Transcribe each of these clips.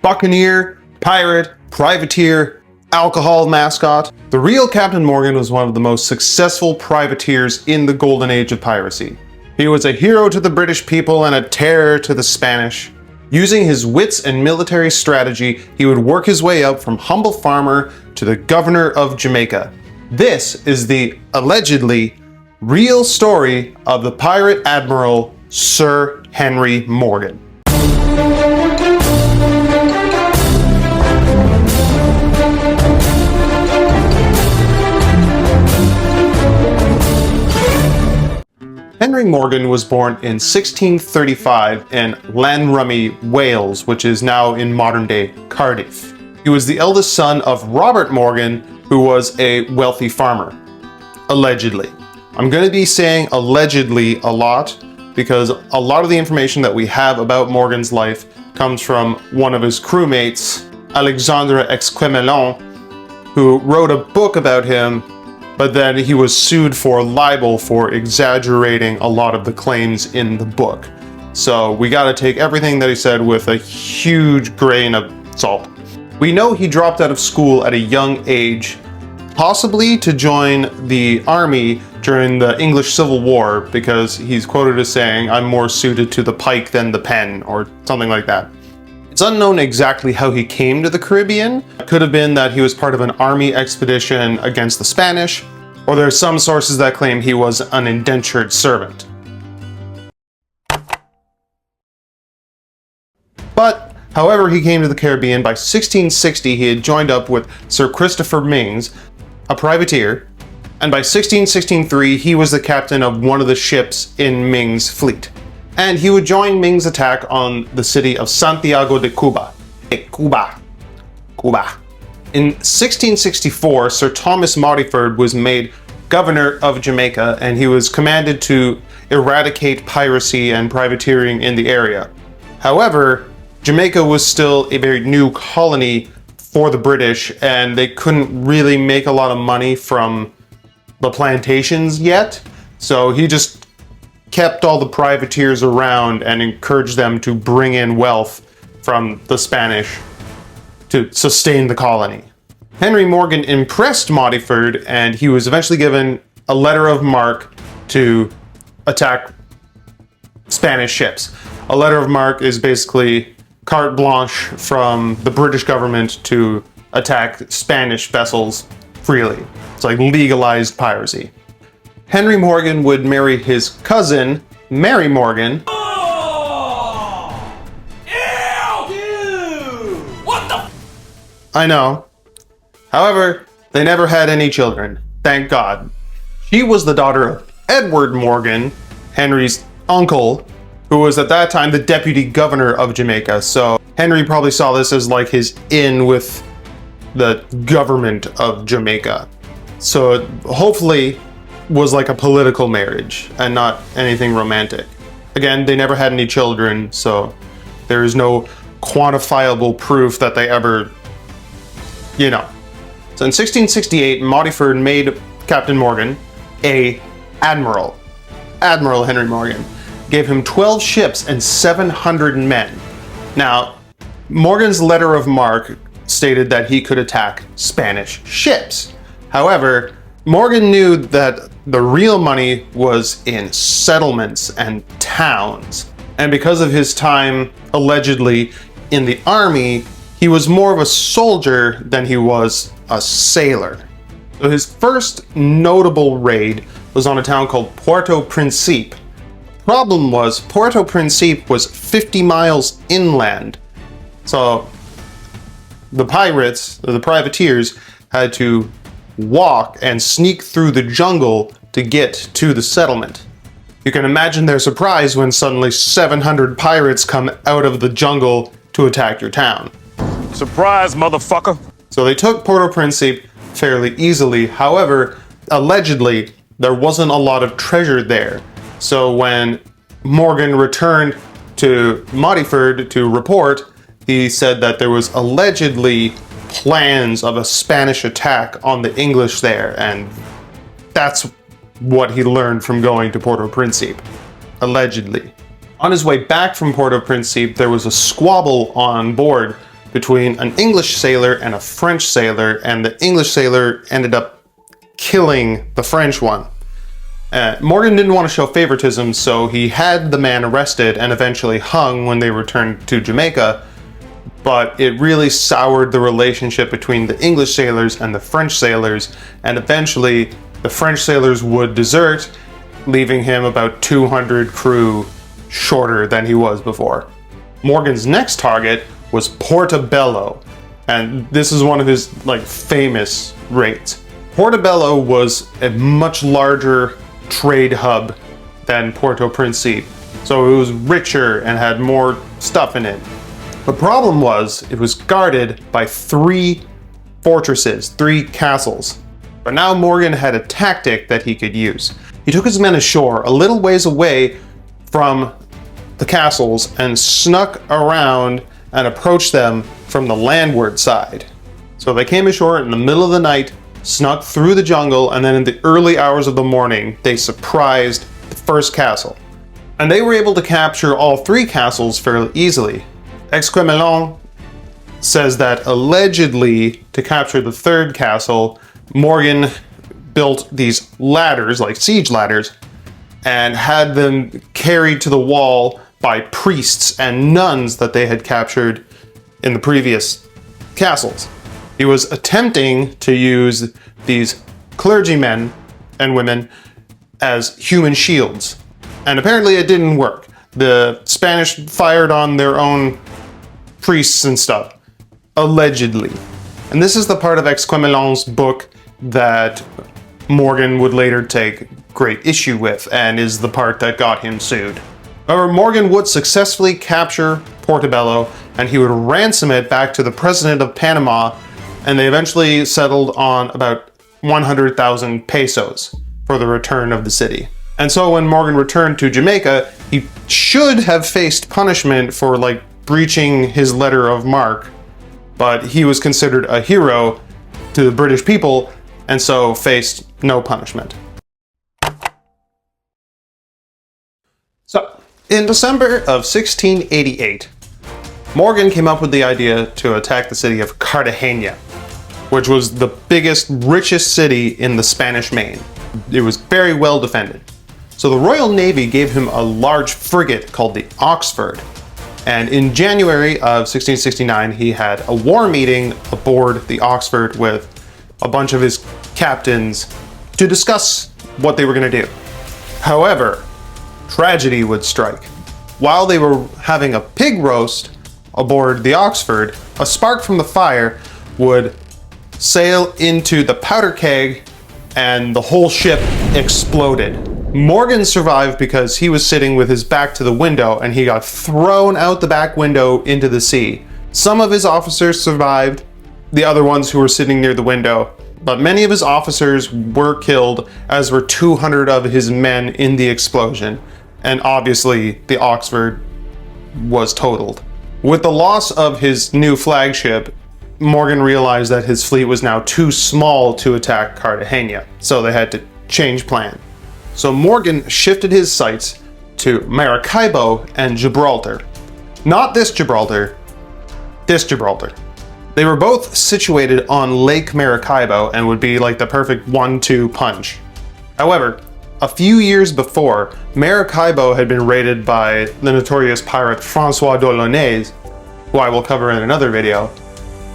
buccaneer, pirate, privateer, alcohol mascot. The real Captain Morgan was one of the most successful privateers in the golden age of piracy. He was a hero to the British people and a terror to the Spanish. Using his wits and military strategy, he would work his way up from humble farmer to the governor of Jamaica. This is the allegedly real story of the pirate admiral Sir Henry Morgan. Henry Morgan was born in 1635 in Llanrummy, Wales, which is now in modern-day Cardiff. He was the eldest son of Robert Morgan, who was a wealthy farmer. Allegedly. I'm going to be saying allegedly a lot because a lot of the information that we have about Morgan's life comes from one of his crewmates, Alexandre Exquemelin, who wrote a book about him, but then he was sued for libel for exaggerating a lot of the claims in the book. So we got to take everything that he said with a huge grain of salt. We know he dropped out of school at a young age, possibly to join the army during the English Civil War, because he's quoted as saying, "I'm more suited to the pike than the pen," or something like that. It's unknown exactly how he came to the Caribbean. It could have been that he was part of an army expedition against the Spanish, or there are some sources that claim he was an indentured servant. But, however he came to the Caribbean, by 1660 he had joined up with Sir Christopher Mings, a privateer, and by 1663 he was the captain of one of the ships in Mings' fleet. And he would join Ming's attack on the city of Santiago de Cuba. Cuba. In 1664, Sir Thomas Modiford was made governor of Jamaica, and he was commanded to eradicate piracy and privateering in the area. However, Jamaica was still a very new colony for the British, and they couldn't really make a lot of money from the plantations yet, so he just kept all the privateers around and encouraged them to bring in wealth from the Spanish to sustain the colony. Henry Morgan impressed Modiford, and he was eventually given a letter of marque to attack Spanish ships. A letter of marque is basically carte blanche from the British government to attack Spanish vessels freely. It's like legalized piracy. Henry Morgan would marry his cousin, Mary Morgan. Oh! Ew! Dude! What the? I know. However, they never had any children. Thank God. She was the daughter of Edward Morgan, Henry's uncle, who was at that time the deputy governor of Jamaica. So Henry probably saw this as like his in with the government of Jamaica. So it hopefully was like a political marriage and not anything romantic. Again, they never had any children, so there is no quantifiable proof that they ever, you know. So in 1668, Modiford made Captain Morgan a admiral. Admiral Henry Morgan gave him 12 ships and 700 men. Now, Morgan's letter of marque stated that he could attack Spanish ships. However, Morgan knew that the real money was in settlements and towns. And because of his time, allegedly, in the army, he was more of a soldier than he was a sailor. So his first notable raid was on a town called Puerto Principe. Problem was, Puerto Principe was 50 miles inland. So the pirates, the privateers, had to walk and sneak through the jungle to get to the settlement. You can imagine their surprise when suddenly 700 pirates come out of the jungle to attack your town. Surprise, motherfucker! So they took Puerto Principe fairly easily. However, allegedly, there wasn't a lot of treasure there. So when Morgan returned to Modiford to report, he said that there was allegedly plans of a Spanish attack on the English there, and that's what he learned from going to Puerto Principe, allegedly. On his way back from Puerto Principe, there was a squabble on board between an English sailor and a French sailor, and the English sailor ended up killing the French one. Morgan didn't want to show favoritism, so he had the man arrested and eventually hung when they returned to Jamaica, but it really soured the relationship between the English sailors and the French sailors, and eventually the French sailors would desert, leaving him about 200 crew shorter than he was before. Morgan's next target was Portobello, and this is one of his famous raids. Portobello was a much larger trade hub than Port-au-Prince, so it was richer and had more stuff in it. The problem was it was guarded by 3 fortresses, 3 castles. But now Morgan had a tactic that he could use. He took his men ashore a little ways away from the castles and snuck around and approached them from the landward side. So they came ashore in the middle of the night, snuck through the jungle, and then in the early hours of the morning, they surprised the first castle. And they were able to capture all 3 castles fairly easily. Exquemelin says that allegedly, to capture the 3rd castle, Morgan built these ladders, like siege ladders, and had them carried to the wall by priests and nuns that they had captured in the previous castles. He was attempting to use these clergymen and women as human shields, and apparently it didn't work. The Spanish fired on their own priests and stuff, allegedly. And this is the part of Exquemelin's book that Morgan would later take great issue with, and is the part that got him sued. However, Morgan would successfully capture Portobello, and he would ransom it back to the president of Panama, and they eventually settled on about 100,000 pesos for the return of the city. And so when Morgan returned to Jamaica, he should have faced punishment for breaching his letter of marque, but he was considered a hero to the British people, and so faced no punishment. So, in December of 1688, Morgan came up with the idea to attack the city of Cartagena, which was the biggest, richest city in the Spanish Main. It was very well defended. So the Royal Navy gave him a large frigate called the Oxford, and in January of 1669 he had a war meeting aboard the Oxford with a bunch of his captains to discuss what they were going to do. However, tragedy would strike. While they were having a pig roast aboard the Oxford, a spark from the fire would sail into the powder keg and the whole ship exploded. Morgan survived because he was sitting with his back to the window and he got thrown out the back window into the sea. Some of his officers survived, the other ones who were sitting near the window, but many of his officers were killed, as were 200 of his men in the explosion, and obviously the Oxford was totaled. With the loss of his new flagship, Morgan realized that his fleet was now too small to attack Cartagena, so they had to change plan. So Morgan shifted his sights to Maracaibo and Gibraltar. Not this Gibraltar, this Gibraltar. They were both situated on Lake Maracaibo and would be like the perfect 1-2 punch. However, a few years before, Maracaibo had been raided by the notorious pirate Francois d'Olonais, who I will cover in another video.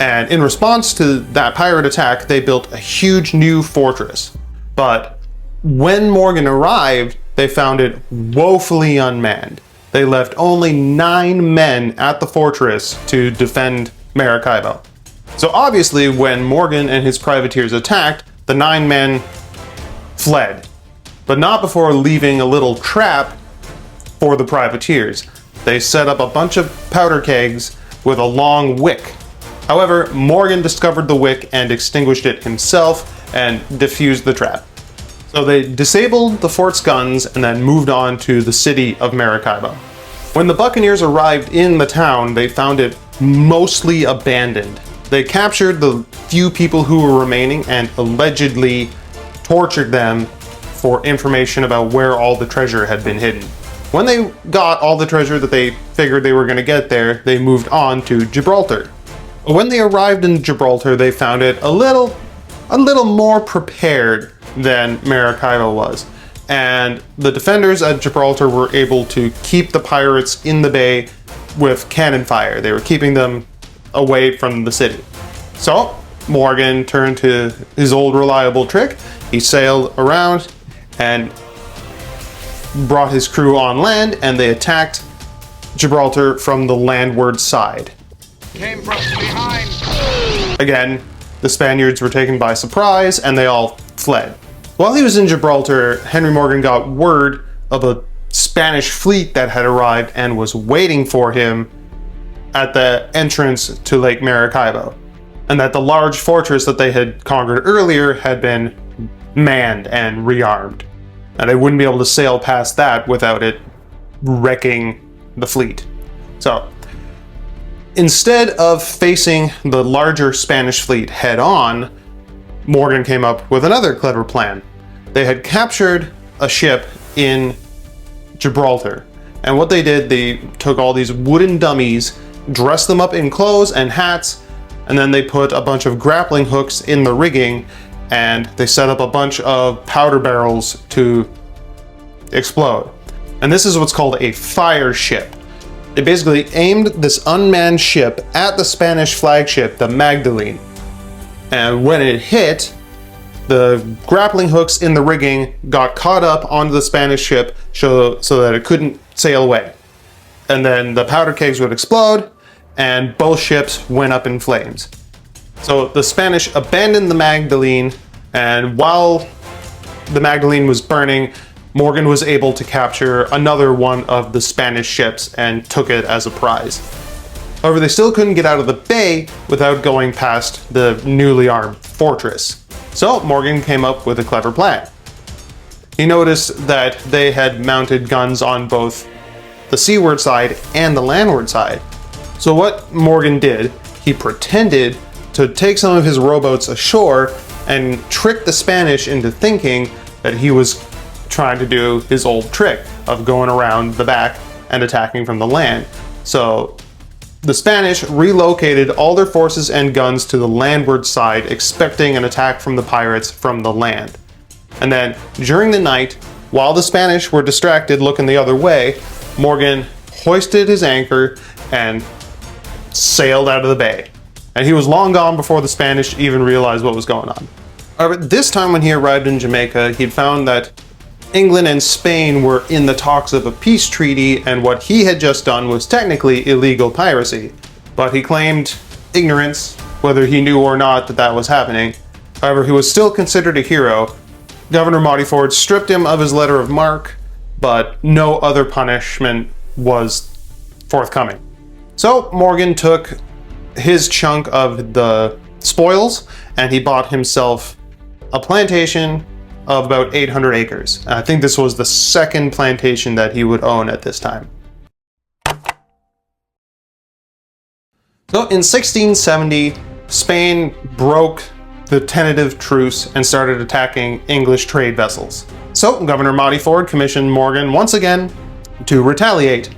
And in response to that pirate attack, they built a huge new fortress. But when Morgan arrived, they found it woefully unmanned. They left only 9 men at the fortress to defend Maracaibo. So obviously, when Morgan and his privateers attacked, the 9 men fled, but not before leaving a little trap for the privateers. They set up a bunch of powder kegs with a long wick. However, Morgan discovered the wick and extinguished it himself and defused the trap. So they disabled the fort's guns and then moved on to the city of Maracaibo. When the Buccaneers arrived in the town, they found it mostly abandoned. They captured the few people who were remaining and allegedly tortured them for information about where all the treasure had been hidden. When they got all the treasure that they figured they were going to get there, they moved on to Gibraltar. When they arrived in Gibraltar, they found it a little more prepared than Maracaibo was. And the defenders at Gibraltar were able to keep the pirates in the bay with cannon fire. They were keeping them away from the city. So Morgan turned to his old reliable trick. He sailed around and brought his crew on land, and they attacked Gibraltar from the landward side. Came from behind. Again, the Spaniards were taken by surprise and they all fled. While he was in Gibraltar, Henry Morgan got word of a Spanish fleet that had arrived and was waiting for him at the entrance to Lake Maracaibo, and that the large fortress that they had conquered earlier had been manned and rearmed, and they wouldn't be able to sail past that without it wrecking the fleet. So instead of facing the larger Spanish fleet head on, Morgan came up with another clever plan. They had captured a ship in Gibraltar, and what they did, they took all these wooden dummies, dressed them up in clothes and hats, and then they put a bunch of grappling hooks in the rigging, and they set up a bunch of powder barrels to explode. And this is what's called a fire ship. They basically aimed this unmanned ship at the Spanish flagship, the Magdalene. And when it hit, the grappling hooks in the rigging got caught up onto the Spanish ship so that it couldn't sail away. And then the powder kegs would explode, and both ships went up in flames. So the Spanish abandoned the Magdalene, and while the Magdalene was burning, Morgan was able to capture another one of the Spanish ships and took it as a prize. However, they still couldn't get out of the bay without going past the newly armed fortress. So Morgan came up with a clever plan. He noticed that they had mounted guns on both the seaward side and the landward side. So what Morgan did, he pretended to take some of his rowboats ashore and trick the Spanish into thinking that he was trying to do his old trick of going around the back and attacking from the land. So the Spanish relocated all their forces and guns to the landward side, expecting an attack from the pirates from the land. And then during the night, while the Spanish were distracted looking the other way, Morgan hoisted his anchor and sailed out of the bay. And he was long gone before the Spanish even realized what was going on. However, this time when he arrived in Jamaica, he'd found that England and Spain were in the talks of a peace treaty, and what he had just done was technically illegal piracy. But he claimed ignorance, whether he knew or not that that was happening. However, he was still considered a hero. Governor Montfort stripped him of his letter of marque, but no other punishment was forthcoming. So Morgan took his chunk of the spoils and he bought himself a plantation of about 800 acres. I think this was the second plantation that he would own at this time. So in 1670, Spain broke the tentative truce and started attacking English trade vessels. So Governor Montfort commissioned Morgan once again to retaliate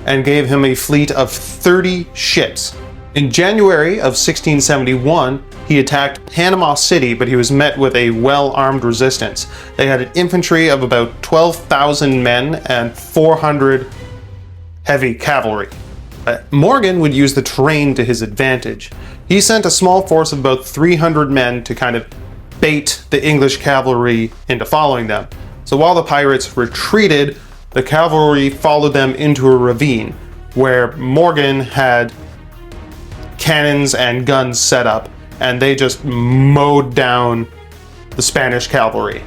and gave him a fleet of 30 ships. In January of 1671, he attacked Panama City, but he was met with a well-armed resistance. They had an infantry of about 12,000 men and 400 heavy cavalry. Morgan would use the terrain to his advantage. He sent a small force of about 300 men to kind of bait the English cavalry into following them. So while the pirates retreated, the cavalry followed them into a ravine where Morgan had cannons and guns set up, and they just mowed down the Spanish cavalry.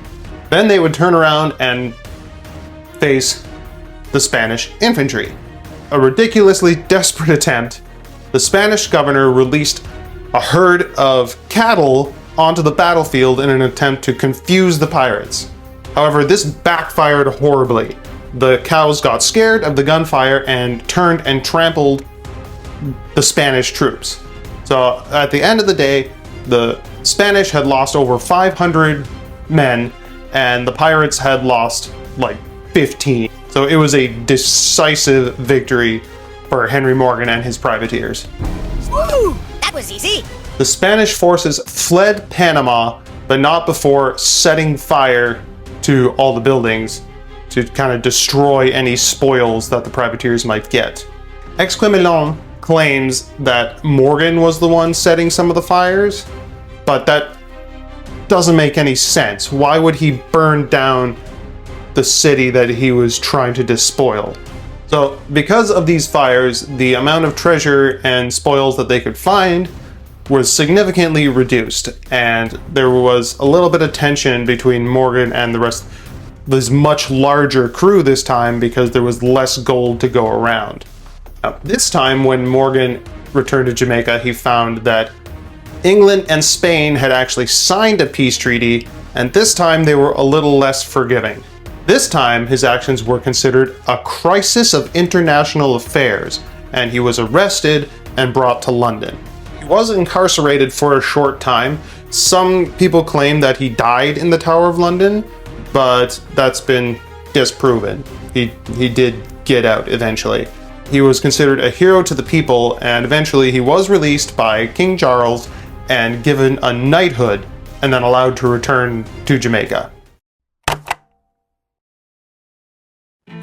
Then they would turn around and face the Spanish infantry. A ridiculously desperate attempt, the Spanish governor released a herd of cattle onto the battlefield in an attempt to confuse the pirates. However, this backfired horribly. The cows got scared of the gunfire and turned and trampled the Spanish troops. So at the end of the day, the Spanish had lost over 500 men and the pirates had lost like 15. So it was a decisive victory for Henry Morgan and his privateers. Woo! That was easy. The Spanish forces fled Panama, but not before setting fire to all the buildings to kind of destroy any spoils that the privateers might get. Exquemelin claims that Morgan was the one setting some of the fires, but that doesn't make any sense. Why would he burn down the city that he was trying to despoil? So, because of these fires, the amount of treasure and spoils that they could find was significantly reduced, and there was a little bit of tension between Morgan and the rest of this much larger crew this time because there was less gold to go around. Now, this time when Morgan returned to Jamaica, he found that England and Spain had actually signed a peace treaty, and this time they were a little less forgiving. This time, his actions were considered a crisis of international affairs, and he was arrested and brought to London. He was incarcerated for a short time. Some people claim that he died in the Tower of London, but that's been disproven. He did get out eventually. He was considered a hero to the people, and eventually he was released by King Charles and given a knighthood, and then allowed to return to Jamaica.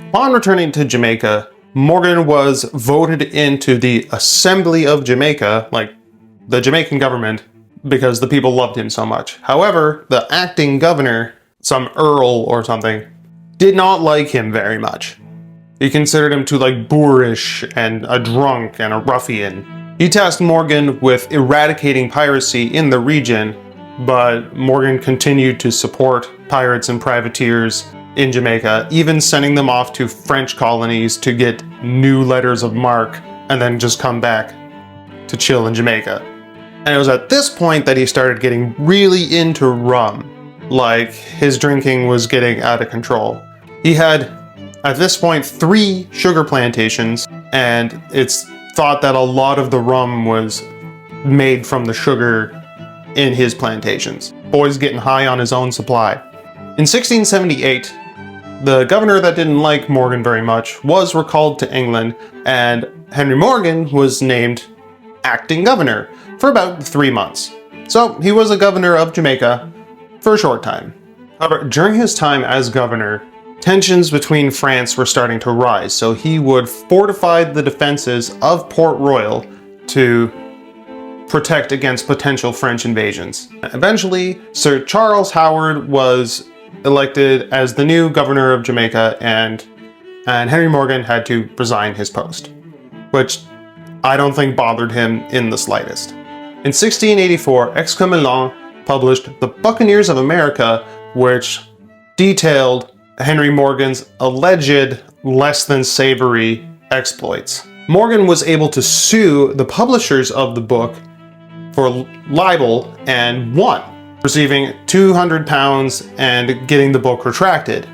Upon returning to Jamaica, Morgan was voted into the Assembly of Jamaica, like the Jamaican government, because the people loved him so much. However, the acting governor, some earl or something, did not like him very much. He considered him too boorish and a drunk and a ruffian. He tasked Morgan with eradicating piracy in the region, but Morgan continued to support pirates and privateers in Jamaica, even sending them off to French colonies to get new letters of marque and then just come back to chill in Jamaica. And it was at this point that he started getting really into rum. His drinking was getting out of control. He had, at this point, 3 sugar plantations, and it's thought that a lot of the rum was made from the sugar in his plantations. Boy's getting high on his own supply. In 1678, the governor that didn't like Morgan very much was recalled to England, and Henry Morgan was named acting governor for about 3 months. So he was a governor of Jamaica for a short time. However, during his time as governor, tensions between France were starting to rise, so he would fortify the defenses of Port Royal to protect against potential French invasions. Eventually, Sir Charles Howard was elected as the new governor of Jamaica, and Henry Morgan had to resign his post, which I don't think bothered him in the slightest. In 1684, Exquemelin published The Buccaneers of America, which detailed Henry Morgan's alleged less than savory exploits. Morgan was able to sue the publishers of the book for libel and won, receiving £200 and getting the book retracted.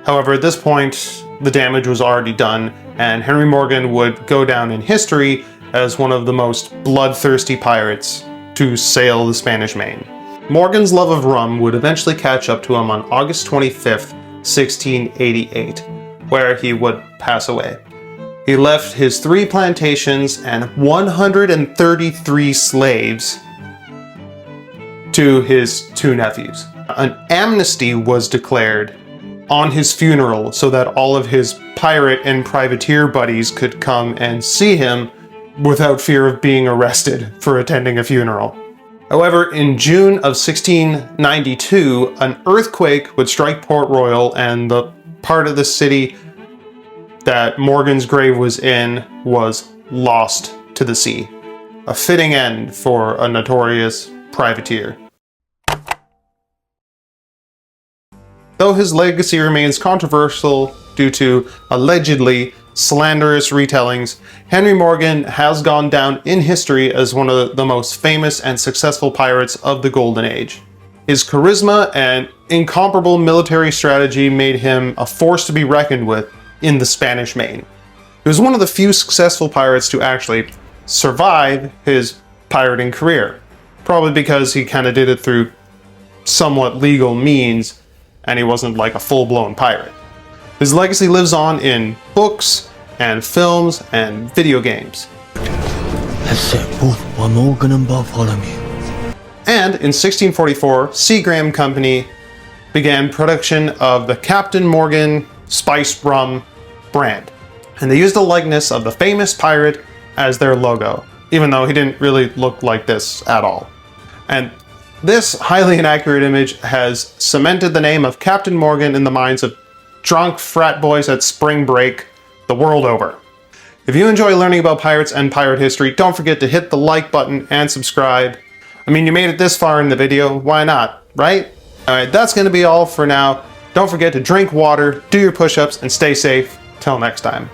However, at this point, the damage was already done, and Henry Morgan would go down in history as one of the most bloodthirsty pirates to sail the Spanish Main. Morgan's love of rum would eventually catch up to him on August 25th, 1688, where he would pass away. He left his 3 plantations and 133 slaves to his 2 nephews. An amnesty was declared on his funeral so that all of his pirate and privateer buddies could come and see him without fear of being arrested for attending a funeral. However, in June of 1692, an earthquake would strike Port Royal, and the part of the city that Morgan's grave was in was lost to the sea. A fitting end for a notorious privateer. Though his legacy remains controversial due to allegedly slanderous retellings, Henry Morgan has gone down in history as one of the most famous and successful pirates of the Golden Age. His charisma and incomparable military strategy made him a force to be reckoned with in the Spanish Main. He was one of the few successful pirates to actually survive his pirating career, probably because he kind of did it through somewhat legal means and he wasn't like a full-blown pirate. His legacy lives on in books and films and video games. Let's set both by Morgan and Bartholomew. And in 1644, Seagram Company began production of the Captain Morgan spiced rum brand. And they used a likeness of the famous pirate as their logo, even though he didn't really look like this at all. And this highly inaccurate image has cemented the name of Captain Morgan in the minds of drunk frat boys at spring break the world over. If you enjoy learning about pirates and pirate history, don't forget to hit the like button and subscribe. I mean, you made it this far in the video, why not, right? Alright, that's going to be all for now. Don't forget to drink water, do your push-ups, and stay safe. Till next time.